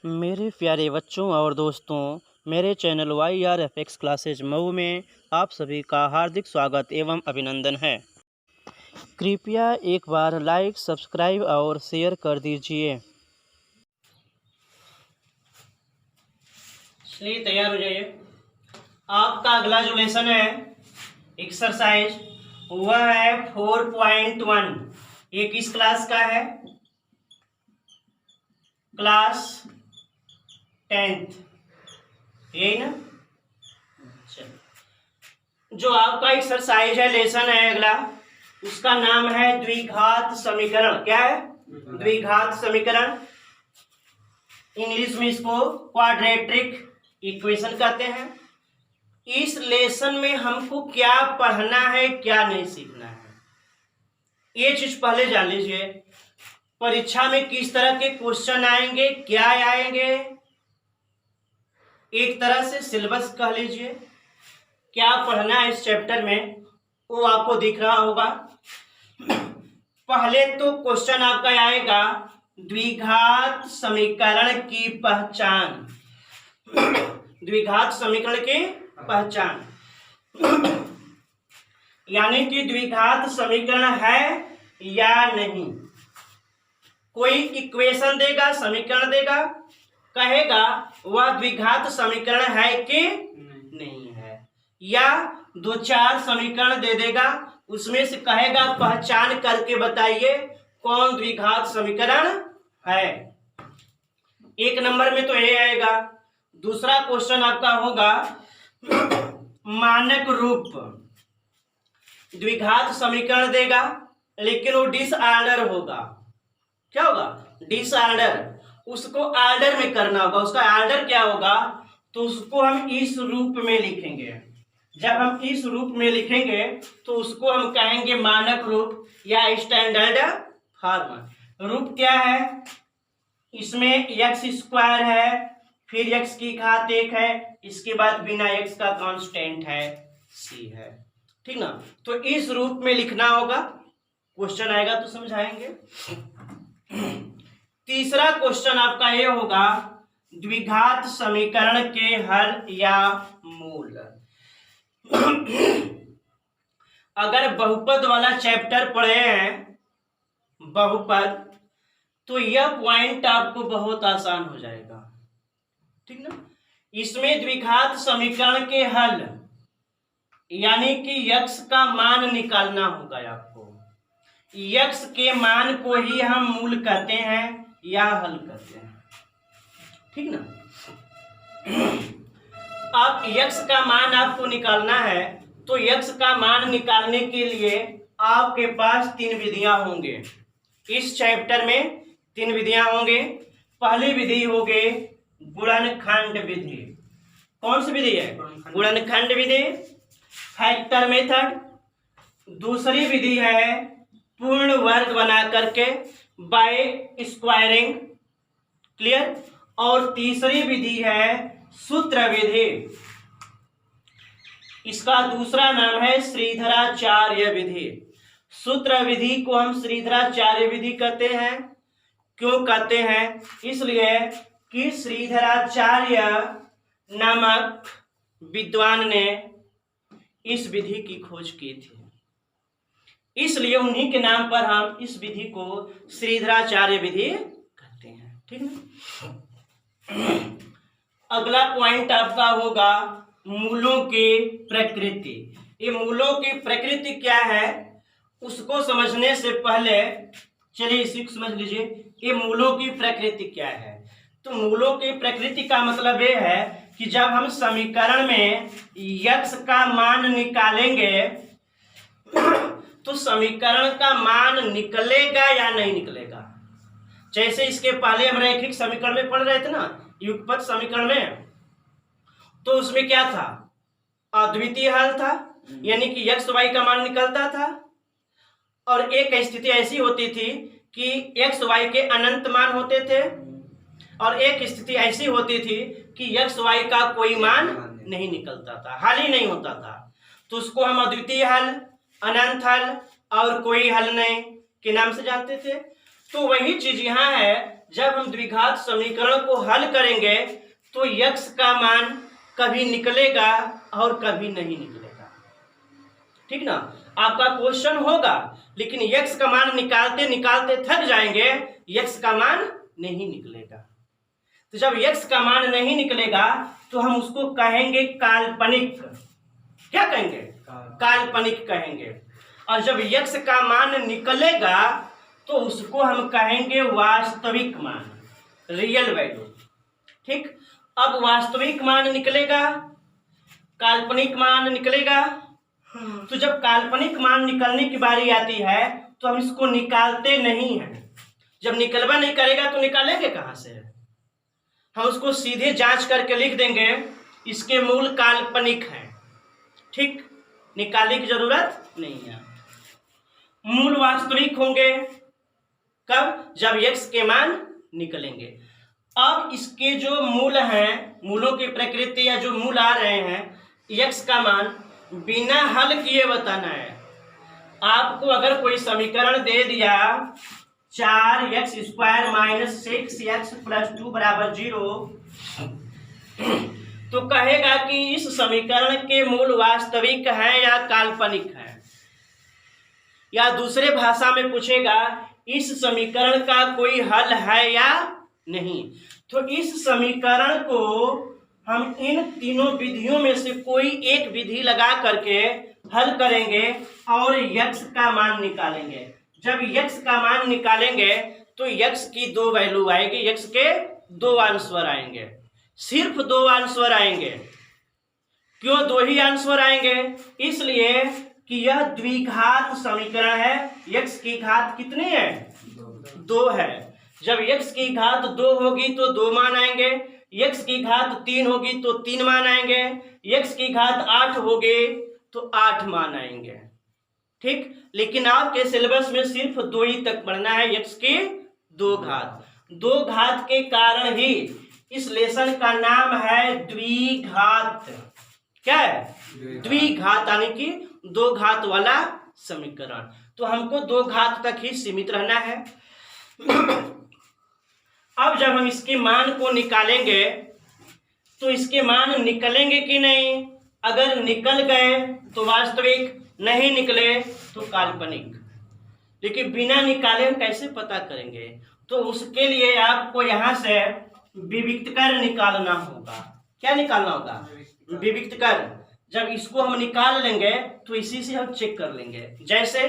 मेरे प्यारे बच्चों और दोस्तों, मेरे चैनल YRFX क्लासेज मऊ में आप सभी का हार्दिक स्वागत एवं अभिनंदन है। कृपया एक बार लाइक, सब्सक्राइब और शेयर कर दीजिए। चलिए तैयार हो जाइए। आपका अगला जो लेसन है एक्सरसाइज वह है 4.1। ये किस क्लास का है? क्लास 10th, यही ना? चलो, जो आपका एक्सरसाइज है, लेसन है अगला, उसका नाम है द्विघात समीकरण। क्या है? द्विघात समीकरण। इंग्लिश में इसको क्वाड्रेटिक इक्वेशन कहते हैं। इस लेसन में हमको क्या पढ़ना है, क्या नहीं सीखना है, ये चीज पहले जान लीजिए। परीक्षा में किस तरह के क्वेश्चन आएंगे, क्या आएंगे, एक तरह से सिलेबस कह लीजिए। क्या पढ़ना है इस चैप्टर में वो आपको दिख रहा होगा। पहले तो क्वेश्चन आपका आएगा द्विघात समीकरण की पहचान। द्विघात समीकरण की पहचान यानी कि द्विघात समीकरण है या नहीं। कोई इक्वेशन देगा, समीकरण देगा, कहेगा वह द्विघात समीकरण है कि नहीं है, या दो चार समीकरण दे देगा, उसमें से कहेगा पहचान करके बताइए कौन द्विघात समीकरण है। एक नंबर में तो ये आएगा। दूसरा क्वेश्चन आपका होगा मानक रूप। द्विघात समीकरण देगा लेकिन वो डिसऑर्डर होगा। क्या होगा? डिसऑर्डर। उसको ऑर्डर में करना होगा। उसका ऑर्डर क्या होगा? तो उसको हम इस रूप में लिखेंगे। जब हम इस रूप में लिखेंगे तो उसको हम कहेंगे मानक रूप या स्टैंडर्ड फॉर्म। रूप क्या है? इसमें एक्स स्क्वायर है, फिर एक्स की घात 1 है, इसके बाद बिना एक्स का कांस्टेंट है सी है। ठीक ना? तो इस रूप में लिखना होगा। क्वेश्चन आएगा तो समझाएंगे। तीसरा क्वेश्चन आपका ये होगा द्विघात समीकरण के हल या मूल। अगर बहुपद वाला चैप्टर पढ़े हैं, बहुपद, तो यह पॉइंट आपको बहुत आसान हो जाएगा। ठीक ना? इसमें द्विघात समीकरण के हल यानी कि यक्स का मान निकालना होगा आपको। यक्स के मान को ही हम मूल कहते हैं या हल कहते हैं। ठीक ना? अब यक्स का मान आपको निकालना है तो यक्स का मान निकालने के लिए आपके पास 3 विधियां होंगे। इस चैप्टर में 3 विधियां होंगे। पहली विधि होगी गुणनखंड विधि। कौन सी विधि है? गुणनखंड विधि, फैक्टर मेथड। दूसरी विधि है पूर्ण वर्ग बना करके बाय स्क्वायरिंग। क्लियर? और तीसरी विधि है सूत्र विधि। इसका दूसरा नाम है श्रीधराचार्य विधि। सूत्र विधि को हम श्रीधराचार्य विधि कहते हैं। क्यों कहते हैं? इसलिए कि श्रीधराचार्य नामक विद्वान ने इस विधि की खोज की थी, इसलिए उन्हीं के नाम पर हम इस विधि को श्रीधराचार्य विधि कहते हैं। ठीक है? अगला पॉइंट आपका होगा मूलों की प्रकृति। ये मूलों की प्रकृति क्या है उसको समझने से पहले चलिए इसी को समझ लीजिए। ये मूलों की प्रकृति क्या है? तो मूलों की प्रकृति का मतलब ये है कि जब हम समीकरण में यक्स का मान निकालेंगे तो समीकरण का मान निकलेगा या नहीं निकलेगा। जैसे इसके पहले हम रैखिक समीकरण में पढ़ रहे थे ना, युगपत समीकरण में, तो उसमें क्या था? अद्वितीय हल था, यानी कि एक्स वाई का मान निकलता था। और एक स्थिति ऐसी होती थी कि एक्स वाई के अनंत मान होते थे, और एक स्थिति ऐसी होती थी कि एक्स वाई का कोई मान नहीं निकलता था, हल ही नहीं होता था। तो उसको हम अद्वितीय हल, अनंत हल और कोई हल नहीं के नाम से जानते थे। तो वही चीज यहाँ है, जब हम द्विघात समीकरण को हल करेंगे तो x का मान कभी निकलेगा और कभी नहीं निकलेगा। ठीक ना, आपका क्वेश्चन होगा लेकिन x का मान निकालते निकालते थक जाएंगे, x का मान नहीं निकलेगा। तो जब x का मान नहीं निकलेगा तो हम उसको कहेंगे काल्पनिक। क्या कहेंगे? काल्पनिक कहेंगे। और जब x का मान निकलेगा तो उसको हम कहेंगे वास्तविक मान, रियल वैल्यू। ठीक, अब वास्तविक मान निकलेगा, काल्पनिक मान निकलेगा। तो जब काल्पनिक मान निकलने की बारी आती है तो हम इसको निकालते नहीं हैं। जब निकलवा नहीं करेगा तो निकालेंगे कहां से? हम उसको सीधे जांच करके लिख देंगे इसके मूल काल्पनिक हैं। ठीक, निकालने की जरूरत नहीं है। मूल वास्तविक होंगे कब? जब x के मान निकलेंगे। अब इसके जो मूल हैं, मूलों की प्रकृति या जो मूल आ रहे हैं, x का मान बिना हल किए बताना है। आपको अगर कोई समीकरण दे दिया 4x² - 6x + 2 = 0, तो कहेगा कि इस समीकरण के मूल वास्तविक हैं या काल्पनिक हैं। या दूसरे भाषा में पूछेगा इस समीकरण का कोई हल है या नहीं। तो इस समीकरण को हम इन तीनों विधियों में से कोई एक विधि लगा करके हल करेंगे और x का मान निकालेंगे। जब x का मान निकालेंगे तो x की दो वैल्यू आएगी, x के दो आंसर आएंगे, सिर्फ दो आंसर आएंगे। क्यों दो ही आंसर आएंगे? इसलिए कि यह द्विघात समीकरण है। x की घात कितनी है? 2 है। जब x की घात 2 होगी तो 2 मान आएंगे, x की घात 3 होगी तो 3 मान आएंगे, x की घात 8 होगी तो 8 मान आएंगे। ठीक, लेकिन आपके सिलेबस में सिर्फ 2 ही तक पढ़ना है, x की 2 घात। 2 घात के कारण ही इस लेसन का नाम है द्विघात। क्या है? द्विघात, यानी कि 2 घात वाला समीकरण। तो हमको 2 घात तक ही सीमित रहना है। अब जब हम इसके मान को निकालेंगे तो इसके मान निकलेंगे कि नहीं? अगर निकल गए तो वास्तविक, नहीं निकले तो काल्पनिक। लेकिन बिना निकाले हम कैसे पता करेंगे? तो उसके लिए आपको यहां से विविक्तकर निकालना होगा। क्या निकालना होगा? विविक्तकर। जब इसको हम निकाल लेंगे तो इसी से हम चेक कर लेंगे। जैसे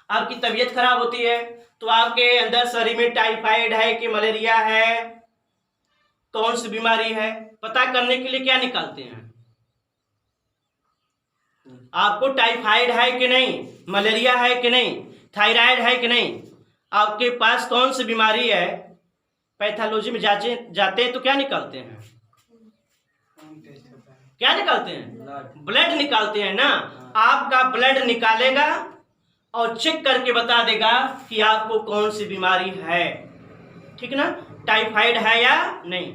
आपकी तबीयत खराब होती है तो आपके अंदर शरीर में टाइफाइड है कि मलेरिया है, कौन सी बीमारी है, पता करने के लिए क्या निकालते हैं? आपको टाइफाइड है कि नहीं, मलेरिया है कि नहीं, थायराइड है कि नहीं, आपके पास कौन सी बीमारी है, पैथोलॉजी में जाते हैं तो क्या निकालते हैं? क्या निकालते हैं? ब्लड निकालते हैं ना। आपका ब्लड निकालेगा और चेक करके बता देगा कि आपको कौन सी बीमारी है। ठीक ना, टाइफाइड है या नहीं।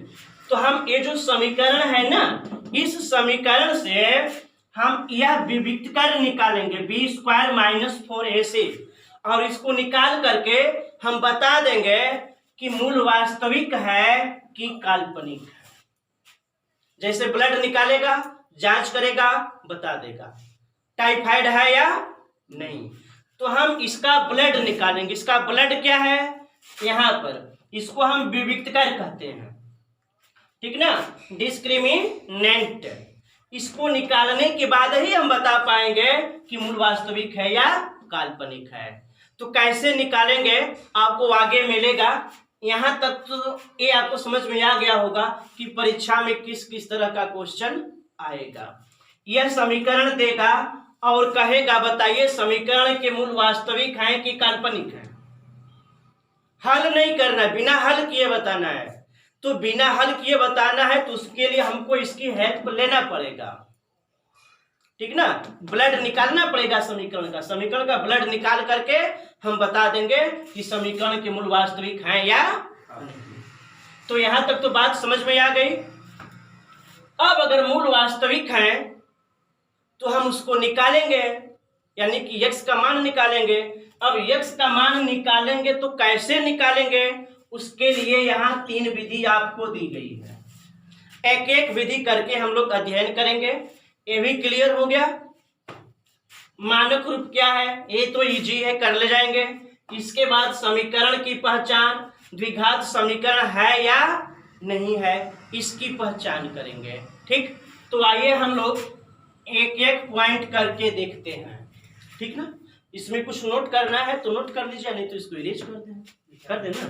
तो हम ये जो समीकरण है ना, इस समीकरण से हम यह विविक्तकर निकालेंगे b² - 4ac, और इसको निकाल करके हम बता देंगे कि मूल वास्तविक है कि काल्पनिक है। जैसे ब्लड निकालेगा, जांच करेगा, बता देगा टाइफाइड है या नहीं। तो हम इसका ब्लड निकालेंगे। इसका ब्लड क्या है? यहां पर, इसको हम विविक्तकर कहते हैं। ठीक ना, डिस्क्रिमिनेंट। इसको निकालने के बाद ही हम बता पाएंगे कि मूल वास्तविक है या काल्पनिक है। तो कैसे निकालेंगे आपको आगे मिलेगा। यहां तक तो ये आपको समझ में आ गया होगा कि परीक्षा में किस किस तरह का क्वेश्चन आएगा। यह समीकरण देगा और कहेगा बताइए समीकरण के मूल वास्तविक हैं कि काल्पनिक हैं। हल नहीं करना है, बिना हल किए बताना है। तो बिना हल किए बताना है तो उसके लिए हमको इसकी हेल्प लेना पड़ेगा। ठीक ना, ब्लड निकालना पड़ेगा समीकरण का। समीकरण का ब्लड निकाल करके हम बता देंगे कि समीकरण के मूल वास्तविक हैं या नहीं। तो यहां तक तो बात समझ में आ गई। अब अगर मूल वास्तविक हैं तो हम उसको निकालेंगे, यानी कि x का मान निकालेंगे। अब x का मान निकालेंगे तो कैसे निकालेंगे, उसके लिए यहाँ 3 विधि आपको दी गई है। एक एक विधि करके हम लोग अध्ययन करेंगे। ये भी क्लियर हो गया। मानक रूप क्या है, ये तो इजी है, कर ले जाएंगे। इसके बाद समीकरण की पहचान, द्विघात समीकरण है या नहीं है, इसकी पहचान करेंगे। ठीक, तो आइए हम लोग एक एक पॉइंट करके देखते हैं। ठीक ना, इसमें कुछ नोट करना है तो नोट कर लीजिए, नहीं तो इसको इरेज कर देना।